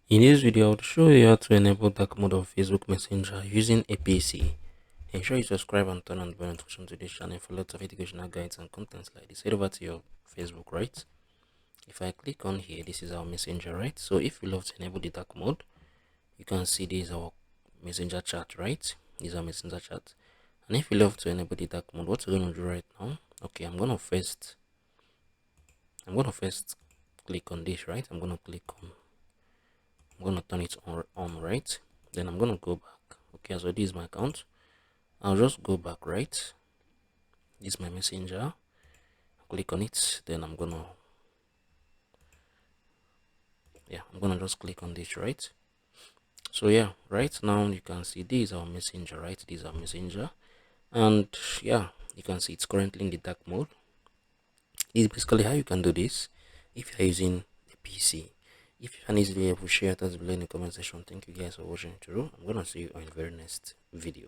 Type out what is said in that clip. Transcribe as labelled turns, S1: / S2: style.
S1: In this video, I'll show you how to enable dark mode of Facebook Messenger using a PC. Ensure you subscribe and turn on the bell notification to this channel for lots of educational guides and contents like this. Head over to your Facebook, right? If I click on here, this is our Messenger, right? So if you love to enable the dark mode, you can see this is our Messenger chat, right? This is our Messenger chat. And if you love to enable the dark mode, what we're going to do right now? Okay, I'm gonna first click on this, right? I'm gonna turn it on, right? Then I'm gonna go back. Okay, so this is my account. I'll just go back, right? This is my messenger. Click on it. Then I'm gonna just click on this, right? So yeah, right now you can see this is our messenger, right? This is our messenger, and yeah, you can see it's currently in the dark mode. This is basically how you can do this if you're using a PC. If you can easily able to share that below in the comment section. Thank you guys for watching through. I'm gonna see you on the very next video.